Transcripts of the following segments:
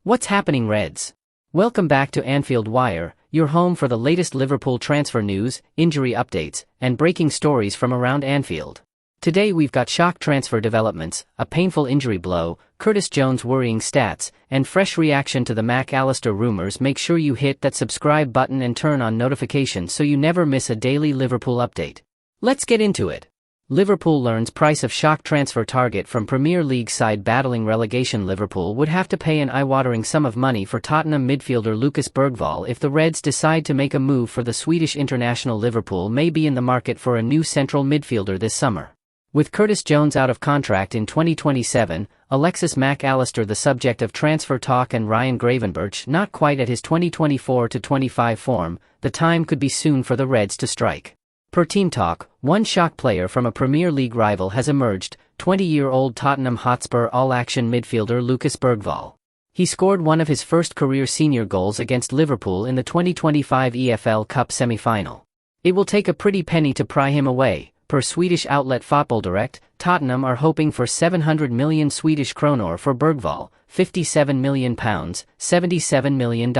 What's happening, Reds? Welcome back to Anfield Wire, your home for the latest Liverpool transfer news, injury updates, and breaking stories from around Anfield. Today we've got shock transfer developments, a painful injury blow, Curtis Jones' worrying stats, and fresh reaction to the Allister rumors. Make sure you hit that subscribe button and turn on notifications so you never miss a daily Liverpool update. Let's get into it. Liverpool learns price of shock transfer target from Premier League side battling relegation. Liverpool would have to pay an eye-watering sum of money for Tottenham midfielder Lucas Bergvall if the Reds decide to make a move for the Swedish international. Liverpool may be in the market for a new central midfielder this summer. With Curtis Jones out of contract in 2027, Alexis Mac Allister the subject of transfer talk, and Ryan Gravenberch not quite at his 2024-25 form, the time could be soon for the Reds to strike. Per Team Talk, one shock player from a Premier League rival has emerged, 20-year-old Tottenham Hotspur all-action midfielder Lucas Bergvall. He scored one of his first career senior goals against Liverpool in the 2025 EFL Cup semi-final. It will take a pretty penny to pry him away. Per Swedish outlet Fotboll Direkt, Tottenham are hoping for 700 million Swedish kronor for Bergvall, £57 million, $77 million.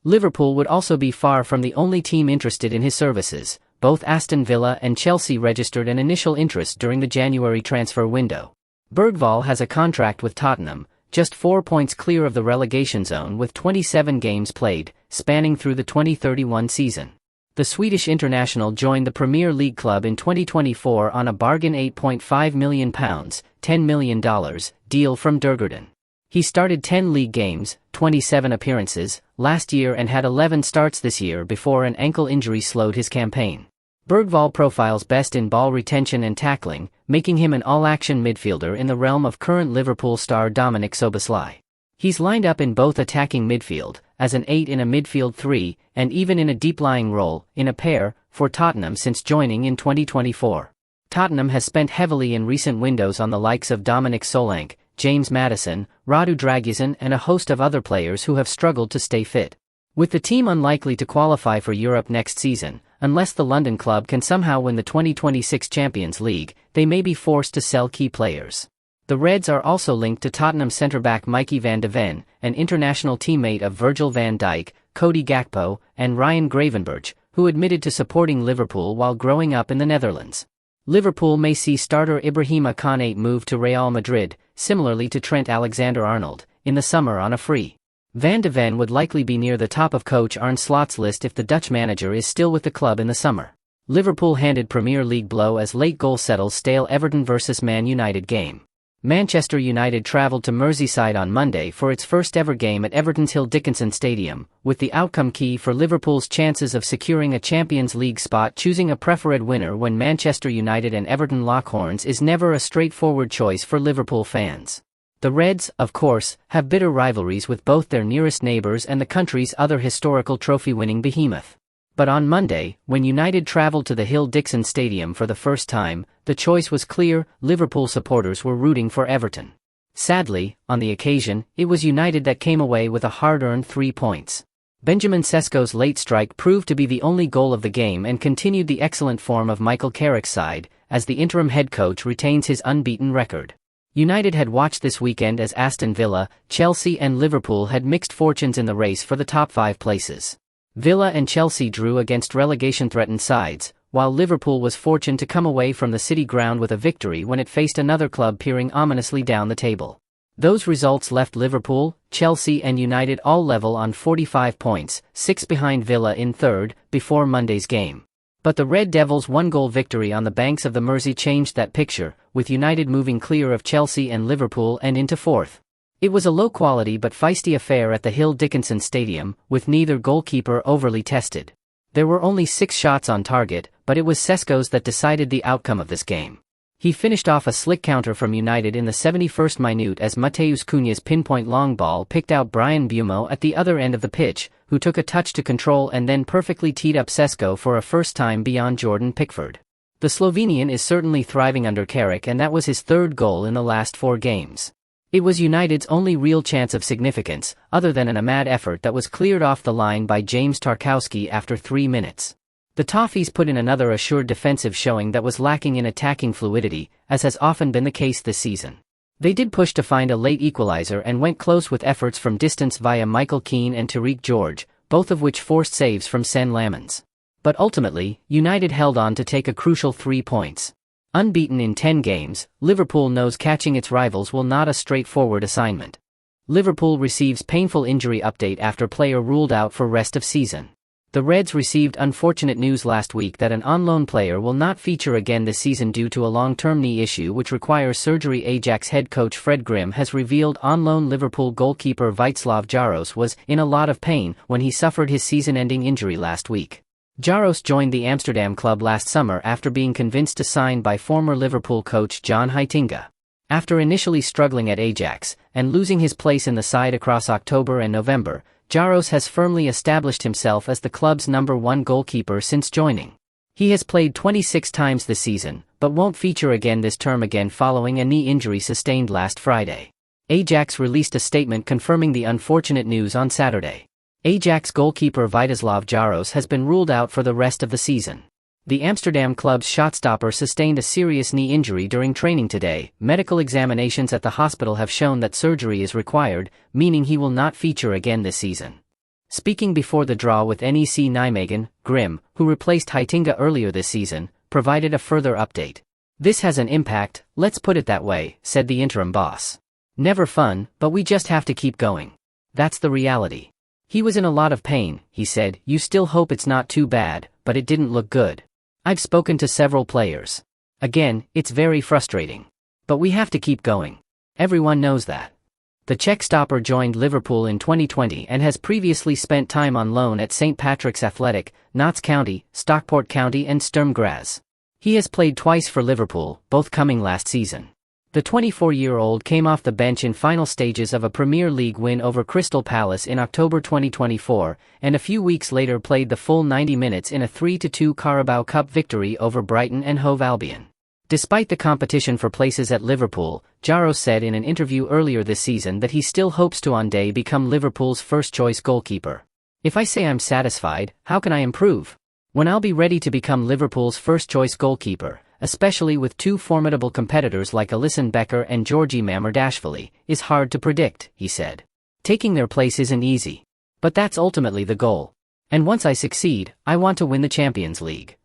Liverpool would also be far from the only team interested in his services. Both Aston Villa and Chelsea registered an initial interest during the January transfer window. Bergvall has a contract with Tottenham, just 4 points clear of the relegation zone with 27 games played, spanning through the 2031 season. The Swedish international joined the Premier League club in 2024 on a bargain £8.5 million, $10 million, deal from Djurgården. He started 10 league games, 27 appearances, last year and had 11 starts this year before an ankle injury slowed his campaign. Bergvall profiles best in ball retention and tackling, making him an all-action midfielder in the realm of current Liverpool star Dominik Szoboszlai. He's lined up in both attacking midfield, as an 8 in a midfield 3, and even in a deep-lying role, in a pair, for Tottenham since joining in 2024. Tottenham has spent heavily in recent windows on the likes of Dominic Solanke, James Maddison, Radu Dragusin and a host of other players who have struggled to stay fit. With the team unlikely to qualify for Europe next season, unless the London club can somehow win the 2026 Champions League, they may be forced to sell key players. The Reds are also linked to Tottenham centre-back Mikey van de Ven, an international teammate of Virgil van Dijk, Cody Gakpo, and Ryan Gravenberch, who admitted to supporting Liverpool while growing up in the Netherlands. Liverpool may see starter Ibrahima Konate move to Real Madrid, similarly to Trent Alexander-Arnold, in the summer on a free. Van de Ven would likely be near the top of coach Arne Slot's list if the Dutch manager is still with the club in the summer. Liverpool handed Premier League blow as late goal settles stale Everton vs Man United game. Manchester United travelled to Merseyside on Monday for its first ever game at Everton's Hill Dickinson Stadium, with the outcome key for Liverpool's chances of securing a Champions League spot. Choosing a preferred winner when Manchester United and Everton lock horns is never a straightforward choice for Liverpool fans. The Reds, of course, have bitter rivalries with both their nearest neighbours and the country's other historical trophy-winning behemoth. But on Monday, when United travelled to the Hill Dickinson Stadium for the first time, the choice was clear: Liverpool supporters were rooting for Everton. Sadly, on the occasion, it was United that came away with a hard-earned 3 points. Benjamin Sesko's late strike proved to be the only goal of the game and continued the excellent form of Michael Carrick's side, as the interim head coach retains his unbeaten record. United had watched this weekend as Aston Villa, Chelsea and Liverpool had mixed fortunes in the race for the top 5 places. Villa and Chelsea drew against relegation-threatened sides, while Liverpool was fortunate to come away from the City ground with a victory when it faced another club peering ominously down the table. Those results left Liverpool, Chelsea and United all level on 45 points, 6 behind Villa in third, before Monday's game. But the Red Devils' 1-goal victory on the banks of the Mersey changed that picture, with United moving clear of Chelsea and Liverpool and into fourth. It was a low-quality but feisty affair at the Hill Dickinson Stadium, with neither goalkeeper overly tested. There were only 6 shots on target, but it was Sesko's that decided the outcome of this game. He finished off a slick counter from United in the 71st minute as Mateus Cunha's pinpoint long ball picked out Brian Buemo at the other end of the pitch, who took a touch to control and then perfectly teed up Sesko for a first time beyond Jordan Pickford. The Slovenian is certainly thriving under Carrick, and that was his 3rd goal in the last 4 games. It was United's only real chance of significance, other than an Ahmad effort that was cleared off the line by James Tarkowski after 3 minutes. The Toffees put in another assured defensive showing that was lacking in attacking fluidity, as has often been the case this season. They did push to find a late equalizer and went close with efforts from distance via Michael Keane and Tariq George, both of which forced saves from Sen Lamens. But ultimately, United held on to take a crucial 3 points. Unbeaten in 10 games, Liverpool knows catching its rivals will not a straightforward assignment. Liverpool receives painful injury update after player ruled out for rest of season. The Reds received unfortunate news last week that an on-loan player will not feature again this season due to a long-term knee issue which requires surgery. Ajax head coach Fred Grimm has revealed on-loan Liverpool goalkeeper Václav Jaros was in a lot of pain when he suffered his season-ending injury last week. Jaros joined the Amsterdam club last summer after being convinced to sign by former Liverpool coach John Heitinga. After initially struggling at Ajax and losing his place in the side across October and November, Jaros has firmly established himself as the club's #1 goalkeeper since joining. He has played 26 times this season, but won't feature again this term following a knee injury sustained last Friday. Ajax released a statement confirming the unfortunate news on Saturday. Ajax goalkeeper Václav Jaros has been ruled out for the rest of the season. The Amsterdam club's shotstopper sustained a serious knee injury during training today. Medical examinations at the hospital have shown that surgery is required, meaning he will not feature again this season. Speaking before the draw with NEC Nijmegen, Grimm, who replaced Heitinga earlier this season, provided a further update. "This has an impact, let's put it that way," said the interim boss. "Never fun, but we just have to keep going. That's the reality. He was in a lot of pain," he said. "You still hope it's not too bad, but it didn't look good. I've spoken to several players. Again, it's very frustrating. But we have to keep going. Everyone knows that." The Czech stopper joined Liverpool in 2020 and has previously spent time on loan at St. Patrick's Athletic, Notts County, Stockport County and Sturm Graz. He has played twice for Liverpool, both coming last season. The 24-year-old came off the bench in final stages of a Premier League win over Crystal Palace in October 2024, and a few weeks later played the full 90 minutes in a 3-2 Carabao Cup victory over Brighton and Hove Albion. Despite the competition for places at Liverpool, Jaros said in an interview earlier this season that he still hopes to one day become Liverpool's first-choice goalkeeper. "If I say I'm satisfied, how can I improve? When I'll be ready to become Liverpool's first-choice goalkeeper, especially with two formidable competitors like Alisson Becker and Georgi Mamardashvili, is hard to predict," he said. "Taking their place isn't easy. But that's ultimately the goal. And once I succeed, I want to win the Champions League."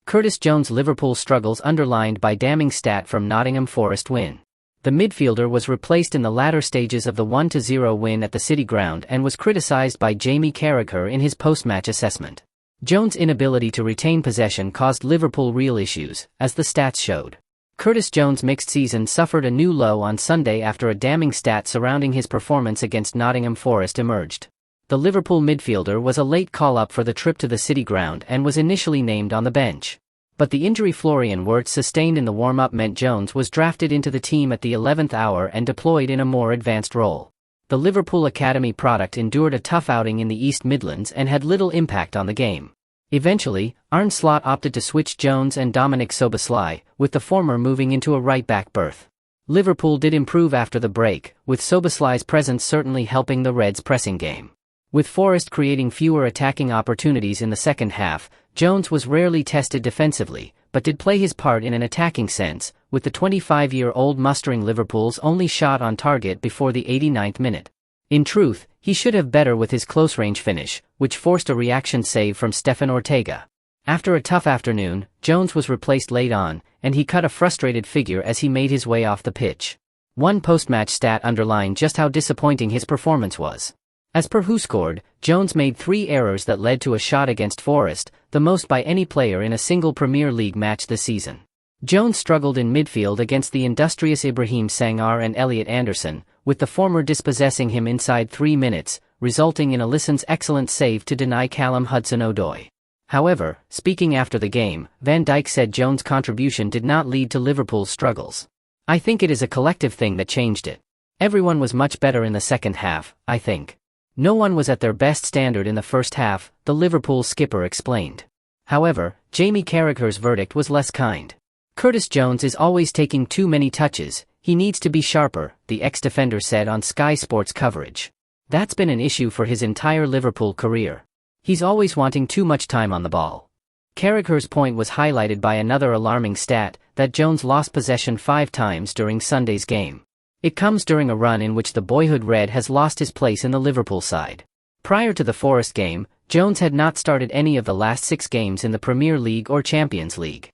Curtis Jones' Liverpool struggles underlined by damning stat from Nottingham Forest win. The midfielder was replaced in the latter stages of the 1-0 win at the City Ground and was criticised by Jamie Carragher in his post-match assessment. Jones' inability to retain possession caused Liverpool real issues, as the stats showed. Curtis Jones' mixed season suffered a new low on Sunday after a damning stat surrounding his performance against Nottingham Forest emerged. The Liverpool midfielder was a late call-up for the trip to the City Ground and was initially named on the bench. But the injury Florian Wirtz sustained in the warm-up meant Jones was drafted into the team at the 11th hour and deployed in a more advanced role. The Liverpool Academy product endured a tough outing in the East Midlands and had little impact on the game. Eventually, Arne Slot opted to switch Jones and Dominic Szoboszlai, with the former moving into a right-back berth. Liverpool did improve after the break, with Szoboszlai's presence certainly helping the Reds' pressing game. With Forest creating fewer attacking opportunities in the second half, Jones was rarely tested defensively, but did play his part in an attacking sense, with the 25-year-old mustering Liverpool's only shot on target before the 89th minute. In truth, he should have better with his close-range finish, which forced a reaction save from Stefan Ortega. After a tough afternoon, Jones was replaced late on, and he cut a frustrated figure as he made his way off the pitch. One post-match stat underlined just how disappointing his performance was. As per WhoScored, Jones made 3 errors that led to a shot against Forest, the most by any player in a single Premier League match this season. Jones struggled in midfield against the industrious Ibrahim Sangar and Elliot Anderson, with the former dispossessing him inside 3 minutes, resulting in Alisson's excellent save to deny Callum Hudson-Odoi. However, speaking after the game, Van Dijk said Jones' contribution did not lead to Liverpool's struggles. "I think it is a collective thing that changed it. Everyone was much better in the second half, I think. No one was at their best standard in the first half," the Liverpool skipper explained. However, Jamie Carragher's verdict was less kind. "Curtis Jones is always taking too many touches, he needs to be sharper," the ex-defender said on Sky Sports coverage. "That's been an issue for his entire Liverpool career. He's always wanting too much time on the ball." Carragher's point was highlighted by another alarming stat, that Jones lost possession 5 times during Sunday's game. It comes during a run in which the boyhood Red has lost his place in the Liverpool side. Prior to the Forest game, Jones had not started any of the last 6 games in the Premier League or Champions League.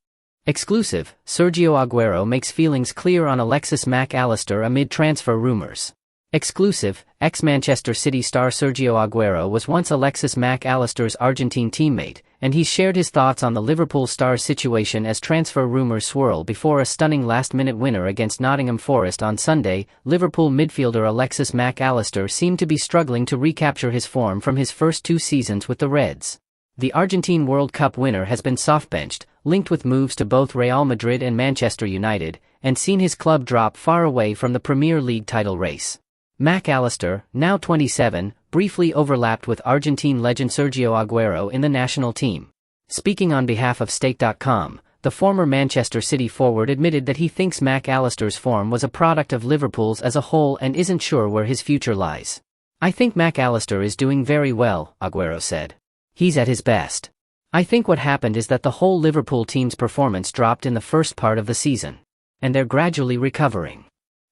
Exclusive, Sergio Aguero makes feelings clear on Alexis Mac Allister amid transfer rumors. Exclusive, ex-Manchester City star Sergio Aguero was once Alexis Mac Allister's Argentine teammate, and he's shared his thoughts on the Liverpool star's situation as transfer rumors swirl before a stunning last-minute winner against Nottingham Forest on Sunday. Liverpool midfielder Alexis Mac Allister seemed to be struggling to recapture his form from his first 2 seasons with the Reds. The Argentine World Cup winner has been soft-benched, linked with moves to both Real Madrid and Manchester United, and seen his club drop far away from the Premier League title race. Mac Allister, now 27, briefly overlapped with Argentine legend Sergio Aguero in the national team. Speaking on behalf of Stake.com, the former Manchester City forward admitted that he thinks Mac Allister's form was a product of Liverpool's as a whole and isn't sure where his future lies. "I think Mac Allister is doing very well," Aguero said. "He's at his best. I think what happened is that the whole Liverpool team's performance dropped in the first part of the season. And they're gradually recovering."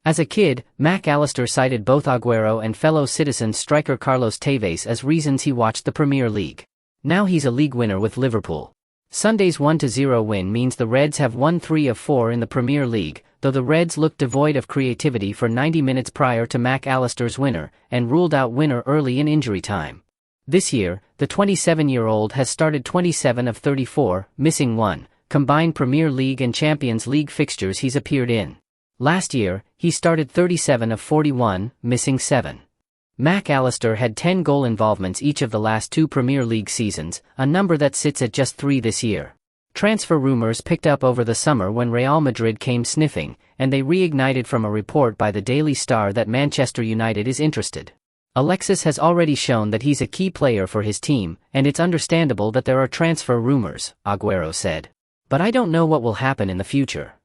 As a kid, Mac Allister cited both Aguero and fellow Citizens striker Carlos Tevez as reasons he watched the Premier League. Now he's a league winner with Liverpool. Sunday's 1-0 win means the Reds have won 3 of 4 in the Premier League, though the Reds looked devoid of creativity for 90 minutes prior to Mac Allister's winner, and ruled out winner early in injury time. This year, the 27-year-old has started 27 of 34, missing 1, combined Premier League and Champions League fixtures he's appeared in. Last year, he started 37 of 41, missing 7. Mac Allister had 10 goal involvements each of the last 2 Premier League seasons, a number that sits at just 3 this year. Transfer rumors picked up over the summer when Real Madrid came sniffing, and they reignited from a report by the Daily Star that Manchester United is interested. Alexis has already shown that he's a key player for his team, and it's understandable that there are transfer rumors, Aguero said. "But I don't know what will happen in the future."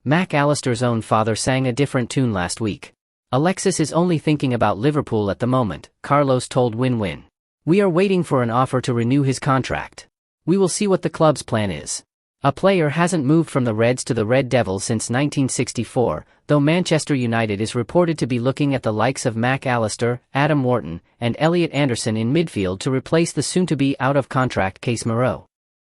Mac Allister's own father sang a different tune last week. "Alexis is only thinking about Liverpool at the moment," Carlos told Win-Win. "We are waiting for an offer to renew his contract. We will see what the club's plan is." A player hasn't moved from the Reds to the Red Devils since 1964, though Manchester United is reported to be looking at the likes of Mac Allister, Adam Wharton, and Elliot Anderson in midfield to replace the soon-to-be out-of-contract Case Moreau.